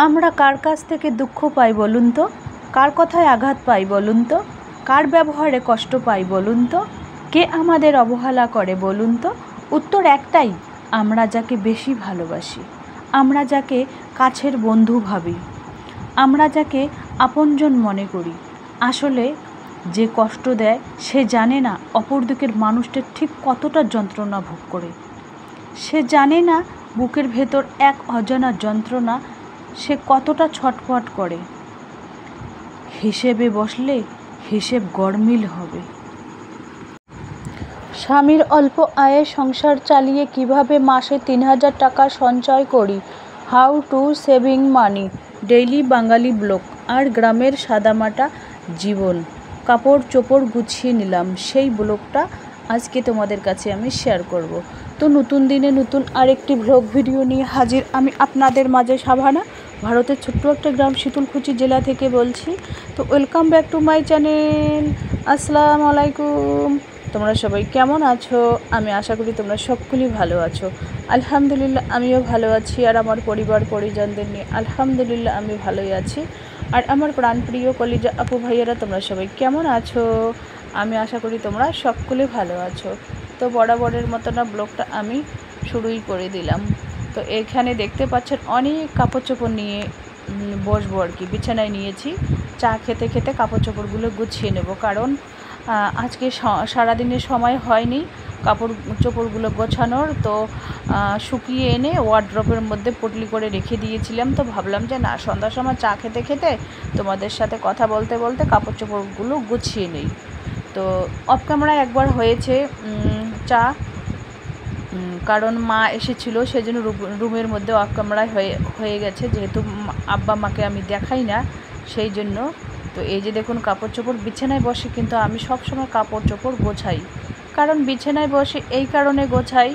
আমরা কার কাছ থেকে দুঃখ পাই বলুন তো? কার কথায় আঘাত পাই বলুন তো? কার ব্যবহারে কষ্ট পাই বলুন তো? কে আমাদের অবহেলা করে বলুন তো? উত্তর একটাই, আমরা যাকে বেশি ভালোবাসি, আমরা যাকে কাছের বন্ধু ভাবি, আমরা যাকে আপনজন মনে করি। আসলে যে কষ্ট দেয় সে জানে না অপর দিকের মানুষটা ঠিক কতটা যন্ত্রণা ভোগ করে। সে জানে না বুকের ভেতর এক অজানা যন্ত্রণা সে কতটা ছটফট করে। হিসেবে বসলে হিসেব গড়মিল হবে। স্বামীর অল্প আয়ে সংসার চালিয়ে কিভাবে মাসে ৩,০০০ টাকা সঞ্চয় করি, how to saving money, daily Bangali blog আর গ্রামের সাদামাটা জীবন। কাপড় চোপড় গুছিয়ে নিলাম, সেই ব্লগটা আজকে তোমাদের কাছে আমি শেয়ার করব। তো নতুন দিনে নতুন আরেকটি ব্লগ ভিডিও নিয়ে হাজির আমি আপনাদের মাঝে সাভানা, ভারতের ছোট্ট একটা গ্রাম শীতলকুচি জেলা থেকে বলছি। তো welcome back to my channel. আসসালামু আলাইকুম। তোমরা সবাই কেমন আছো? আমি আশা করি তোমরা সকলেই ভালো আছো। আলহামদুলিল্লাহ আমিও ভালো আছি, আর আমার পরিবার পরিজনদের নিয়ে আলহামদুলিল্লাহ আমি ভালোই আছি। আর আমার প্রাণপ্রিয় কলিজা আপু ভাইয়েরা তোমরা সবাই কেমন আছো? আমি আশা করি তোমরা সকলে ভালো আছো। তো বরাবরের মতো না ব্লগটা আমি শুরুই করে দিলাম। তো এখানে দেখতে পাচ্ছেন অনেক কাপড় চোপড় নিয়ে বসবো আর কি, বিছানায় নিয়েছি। চা খেতে খেতে কাপড় চোপড়গুলো গুছিয়ে নেব, কারণ আজকে সারাদিনের সময় হয়নি কাপড় চোপড়গুলো গোছানোর। তো শুকিয়ে এনে ওয়ার্ড্রপের মধ্যে পটলি করে রেখে দিয়েছিলাম। তো ভাবলাম যে না, সন্ধ্যার সময় চা খেতে খেতে তোমাদের সাথে কথা বলতে বলতে কাপড় চোপড়গুলো গুছিয়ে নেই। তো অফ ক্যামেরায় একবার হয়েছে চা, কারণ মা এসেছিলো সেজন্য রুমের মধ্যে অফ ক্যামেরায় হয়ে গেছে, যেহেতু আব্বা মাকে আমি দেখাই না সেই জন্য। তো এই যে দেখুন কাপড় চোপড় বিছানায় বসে, কিন্তু আমি সব সময় কাপড় চোপড় গোছাই, কারণ বিছানায় বসে এই কারণে গোছাই,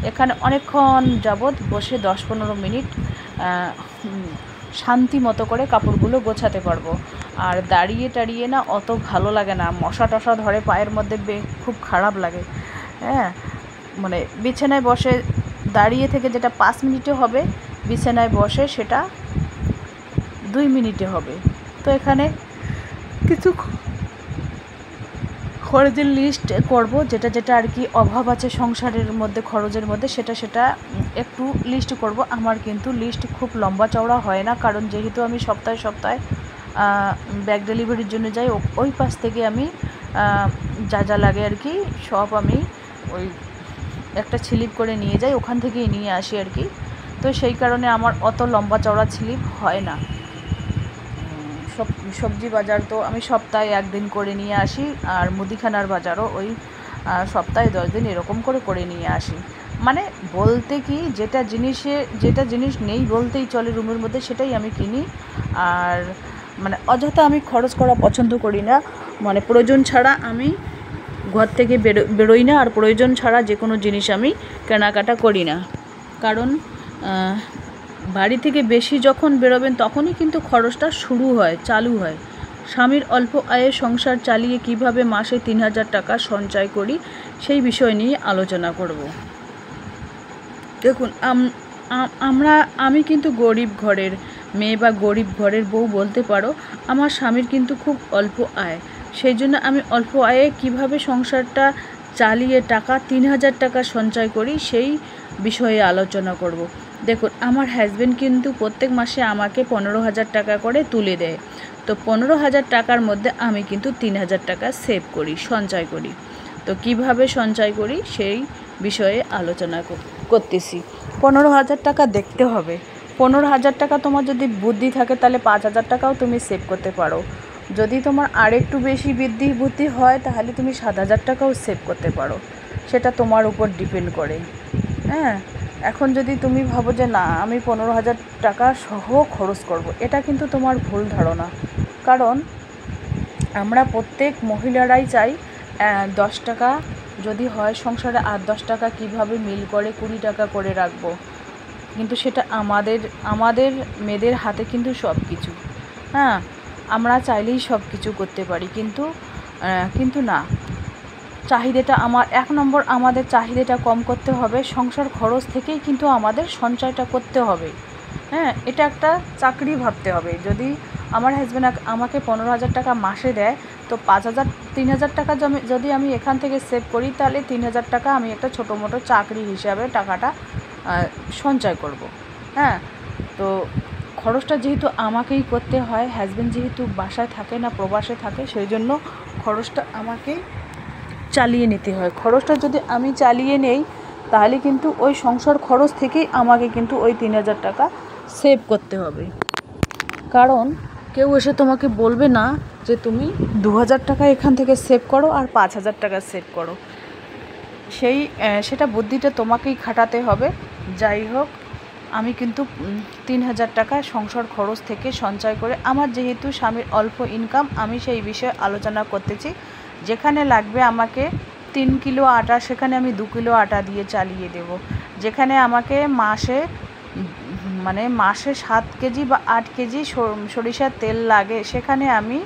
এখানে অনেকক্ষণ যাবৎ বসে 10-15 মিনিট শান্তি মতো করে কাপড়গুলো গোছাতে পারবো। আর দাঁড়িয়ে টাড়িয়ে না অত ভালো লাগে না, মশা টশা ধরে পায়ের মধ্যে, খুব খারাপ লাগে। হ্যাঁ, মানে বিছানায় বসে দাঁড়িয়ে থেকে যেটা 5 মিনিটে হবে, বিছানায় বসে সেটা 2 মিনিটে হবে। তো এখানে কিছু খরচের লিস্ট করব, যেটা যেটা আর কি অভাব আছে সংসারের মধ্যে, খরচের মধ্যে, সেটা একটু লিস্ট করব। আমার কিন্তু লিস্ট খুব লম্বা চওড়া হয় না, কারণ যেহেতু আমি সপ্তাহে সপ্তাহে ব্যাগ ডেলিভারির জন্য যাই, ওই পাশ থেকে আমি যা যা লাগে আর কি সব আমি ওই একটা স্লিপ করে নিয়ে যাই, ওখান থেকেই নিয়ে আসি আর কি। তো সেই কারণে আমার অত লম্বা চওড়া স্লিপ হয় না। সবজি বাজার তো আমি সপ্তাহে 1 দিন করে নিয়ে আসি, আর মুদিখানার বাজারও ওই সপ্তাহে 10 দিন এরকম করে নিয়ে আসি। মানে বলতে কি, যেটা জিনিস নেই বলতেই চলে রুমের মধ্যে, সেটাই আমি কিনি। আর মানে অযথা আমি খরচ করা পছন্দ করি না, মানে প্রয়োজন ছাড়া আমি ঘর থেকে বেরোই না, আর প্রয়োজন ছাড়া যে কোনো জিনিস আমি কেনাকাটা করি না। কারণ বাড়ি থেকে বেশি যখন বেরোবেন তখনই কিন্তু খরচটা চালু হয়। স্বামীর অল্প আয়ে সংসার চালিয়ে কিভাবে মাসে ৩,০০০ টাকা সঞ্চয় করি, সেই বিষয় নিয়ে আলোচনা করব। দেখুন, আমি কিন্তু গরিব ঘরের মেয়ে বা গরিব ঘরের বউ বলতে পারো। আমার স্বামীর কিন্তু খুব অল্প আয়, সেই জন্য আমি অল্প আয়ে কিভাবে সংসারটা চালিয়ে টাকা ৩,০০০ টাকা সঞ্চয় করি সেই বিষয়ে আলোচনা করব। দেখুন, আমার হাজব্যান্ড কিন্তু প্রত্যেক মাসে আমাকে 15,০০০ টাকা করে তুলে দেয়। তো 15,০০০ টাকার মধ্যে আমি কিন্তু 3,০০০ টাকা সেভ করি, সঞ্চয় করি। তো কিভাবে সঞ্চয় করি সেই বিষয়ে আলোচনা করতেছি। 15,০০০ টাকা দেখতে হবে। 15,০০০ টাকা তোমার যদি বুদ্ধি থাকে তাহলে 5,০০০ টাকাও তুমি সেভ করতে পারো। যদি তোমার আরেকটু বেশি বুদ্ধি হয় তাহলে তুমি 7,০০০ টাকাও সেভ করতে পারো, সেটা তোমার উপর ডিপেন্ড করে। হ্যাঁ, এখন যদি তুমি ভাবো যে না আমি 15,০০০ টাকা সহ খরচ করব, এটা কিন্তু তোমার ভুল ধারণা। কারণ আমরা প্রত্যেক মহিলারাই চাই 10 টাকা যদি হয় সংসারে, আর 10 টাকা কীভাবে মিল করে 20 টাকা করে রাখবো। কিন্তু সেটা আমাদের মেয়েদের হাতে কিন্তু সব কিছু। হ্যাঁ, আমরা চাইলেই সব কিছু করতে পারি, কিন্তু না, চাহিদাটা আমার 1 নম্বর, আমাদের চাহিদাটা কম করতে হবে। সংসার খরচ থেকেই কিন্তু আমাদের সঞ্চয়টা করতে হবে। হ্যাঁ, এটা একটা চাকরি ভাবতে হবে। যদি আমার হাজব্যান্ড আমাকে 15,000 টাকা মাসে দেয়, তো 3,000 টাকা যদি আমি এখান থেকে সেভ করি, তাহলে 3,000 টাকা আমি একটা ছোটো মোটো চাকরি হিসাবে টাকাটা সঞ্চয় করব। হ্যাঁ, তো খরচটা যেহেতু আমাকেই করতে হয়, হাজব্যান্ড যেহেতু বাসায় থাকে না, প্রবাসে থাকে, সেই জন্য খরচটা আমাকেই চালিয়ে নিতে হয়। খরচটা যদি আমি চালিয়ে নেই, তাহলে কিন্তু ওই সংসার খরচ থেকেই আমাকে কিন্তু ওই 3,000 টাকা সেভ করতে হবে। কারণ কেউ এসে তোমাকে বলবে না যে তুমি 2,000 টাকা এখান থেকে সেভ করো আর 5,000 টাকা সেভ করো। সেটা বুদ্ধিটা তোমাকেই খাটাতে হবে। যাই হোক, আমি কিন্তু 3,000 টাকা সংসার খরচ থেকে সঞ্চয় করে, আমার যেহেতু স্বামীর অল্প ইনকাম, আমি সেই বিষয়ে আলোচনা করতেছি। যেখানে লাগবে আমাকে 3 কিলো আটা, সেখানে আমি 2 কিলো আটা দিয়ে চালিয়ে দেব। যেখানে আমাকে মাসে 7 কেজি বা 8 কেজি সরিষার তেল লাগে, সেখানে আমি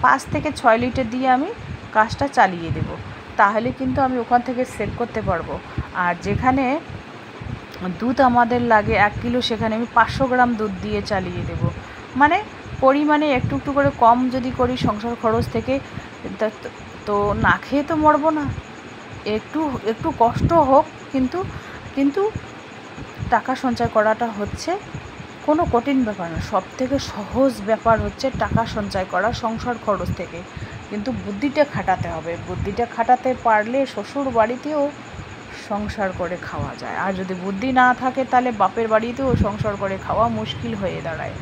5 থেকে 6 লিটার দিয়ে আমি কাজটা চালিয়ে দেব। তাহলে কিন্তু আমি ওখান থেকে সেভ করতে পারবো। আর যেখানে দুধ আমাদের লাগে 1 কিলো, সেখানে আমি 500 গ্রাম দুধ দিয়ে চালিয়ে দেব। মানে পরিমাণে একটু একটু করে কম যদি করি সংসার খরচ থেকে, তো না খেয়ে তো মরবো না। একটু কষ্ট হোক, কিন্তু টাকা সঞ্চয় করাটা হচ্ছে কোনো কঠিন ব্যাপার না। সবথেকে সহজ ব্যাপার হচ্ছে টাকা সঞ্চয় করা সংসার খরচ থেকে। কিন্তু বুদ্ধিটা খাটাতে হবে। বুদ্ধিটা খাটাতে পারলে শ্বশুর বাড়িতেও সংসার করে খাওয়া যায়। আর যদি বুদ্ধি না থাকে, তাহলে বাপের বাড়িতেও সংসার করে খাওয়া মুশকিল হয়ে দাঁড়ায়।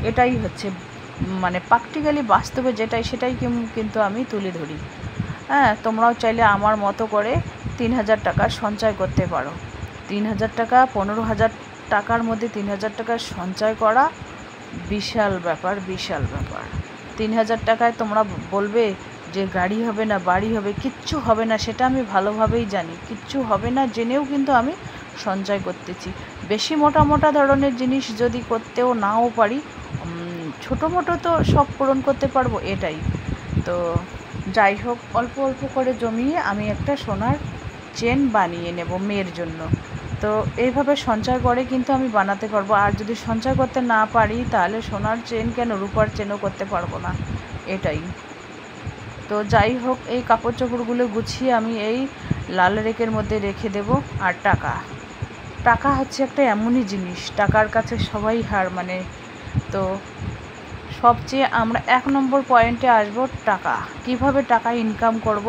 এটাই হচ্ছে প্র্যাকটিক্যালি বাস্তবে সেটাই কিন্তু আমি তুলে ধরি। হ্যাঁ, তোমরাও চাইলে আমার মতো করে 3,000 টাকা সঞ্চয় করতে পারো। 3,000 টাকা, 15,000 টাকার মধ্যে 3,000 টাকা সঞ্চয় করা বিশাল ব্যাপার। 3,000 টাকায় তোমরা বলবে যে গাড়ি হবে না, বাড়ি হবে, কিচ্ছু হবে না। সেটা আমি ভালোভাবেই জানি, কিচ্ছু হবে না জেনেও কিন্তু আমি সঞ্চয় করতেছি। বেশি মোটা ধরনের জিনিস যদি করতেও নাও পারি, ছোটো মোটো তো সব পূরণ করতে পারবো। এটাই তো। যাই হোক, অল্প অল্প করে জমিয়ে আমি একটা সোনার চেন বানিয়ে নেব মেয়ের জন্য। তো এইভাবে সঞ্চয় করে কিন্তু আমি বানাতে পারবো। আর যদি সঞ্চয় করতে না পারি, তাহলে সোনার চেন কেন, রূপার চেনও করতে পারবো না। এটাই তো। যাই হোক, এই কাপড় চোপড়গুলো গুছিয়ে আমি এই লাল রেকের মধ্যে রেখে দেব। আর টাকা হচ্ছে একটা এমনই জিনিস, টাকার কাছে সবাই হার মানে। তো সবচেয়ে আমরা 1 নম্বর পয়েন্টে আসবো, টাকা। কিভাবে টাকা ইনকাম করব,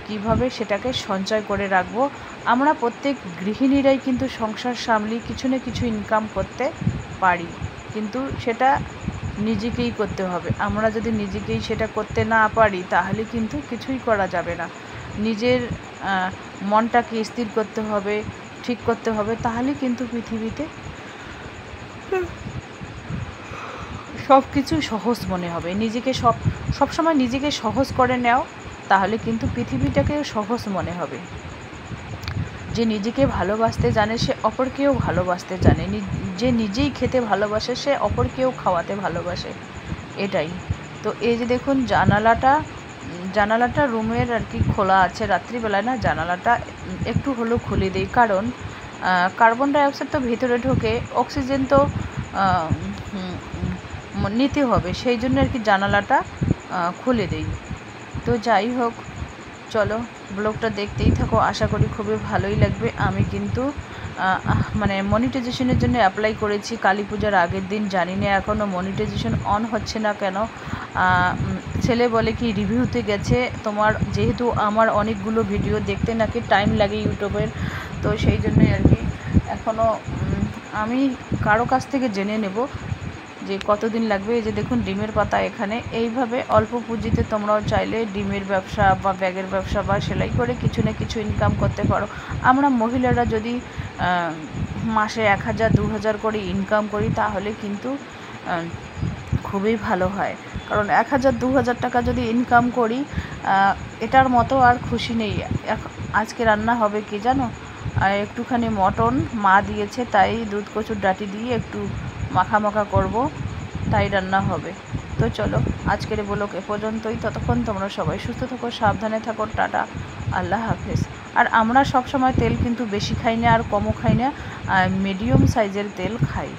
কিভাবে সেটাকে সঞ্চয় করে রাখবো। আমরা প্রত্যেক গৃহিণীরাই কিন্তু সংসার সামলি কিছু না কিছু ইনকাম করতে পারি, কিন্তু সেটা নিজেকেই করতে হবে। আমরা যদি নিজেকেই সেটা করতে না পারি, তাহলে কিন্তু কিছুই করা যাবে না। নিজের মনটাকে স্থির করতে হবে, ঠিক করতে হবে, তাহলে কিন্তু পৃথিবীতে সব কিছু সহজ মনে হবে। সবসময় নিজেকে সহজ করে নাও, তাহলে কিন্তু পৃথিবীটাকেও সহজ মনে হবে। যে নিজেকে ভালোবাসতে জানে, সে অপরকেও ভালোবাসতে জানে। যে নিজেই খেতে ভালোবাসে, সে অপরকেও খাওয়াতে ভালোবাসে। এটাই তো। এই যে দেখুন, জানালাটা রুমের আর কি খোলা আছে। রাত্রিবেলায় না, জানালাটা একটু হলেও খুলে দিই, কারণ কার্বন ডাইঅক্সাইড তো ভেতরে ঢোকে, অক্সিজেন তো নিতে হবে, সেই জন্য আর কি জানালাটা খুলে দিই। তো যাই হোক, চলো ব্লগটা দেখতেই থাকো, আশা করি খুবই ভালোই লাগবে। আমি কিন্তু মনিটাইজেশনের জন্য অ্যাপ্লাই করেছি কালী পূজার আগের দিন। জানি না এখনও মনিটাইজেশন অন হচ্ছে না কেন। ছেলে বলে কি রিভিউতে গেছে তোমার, যেহেতু আমার অনেকগুলো ভিডিও দেখতে নাকি টাইম লাগে ইউটিউবের, তো সেই জন্যই আর কি এখনও আমি কারো কাছ থেকে জেনে নেব যে কতদিন লাগবে। এই যে দেখুন, ডিমের পাতা এখানে। এইভাবে অল্প পুঁজিতে তোমরাও চাইলে ডিমের ব্যবসা বা ব্যাগের ব্যবসা বা সেলাই করে কিছু না কিছু ইনকাম করতে পারো। আমরা মহিলারা যদি মাসে 1,000 2,000 করে ইনকাম করি, তাহলে কিন্তু খুবই ভালো হয়। কারণ 1,000 2,000 টাকা যদি ইনকাম করি, এটার মতো আর খুশি নেই। আজকে রান্না হবে কি জানো, একটুখানি মটন মা দিয়েছে, তাই দুধ কচুর ডাঁটি দিয়ে একটু মাখা করব, তাই রান্না হবে। তো চলো, আজকের ব্লগ এ পর্যন্তই। ততক্ষণ তোমরা সবাই সুস্থ থাকো, সাবধানে থাকো। টাটা, আল্লাহ হাফেজ। আর আমরা সব সময় তেল কিন্তু বেশি খাই না আর কমও খাই না, মিডিয়াম সাইজের তেল খাই।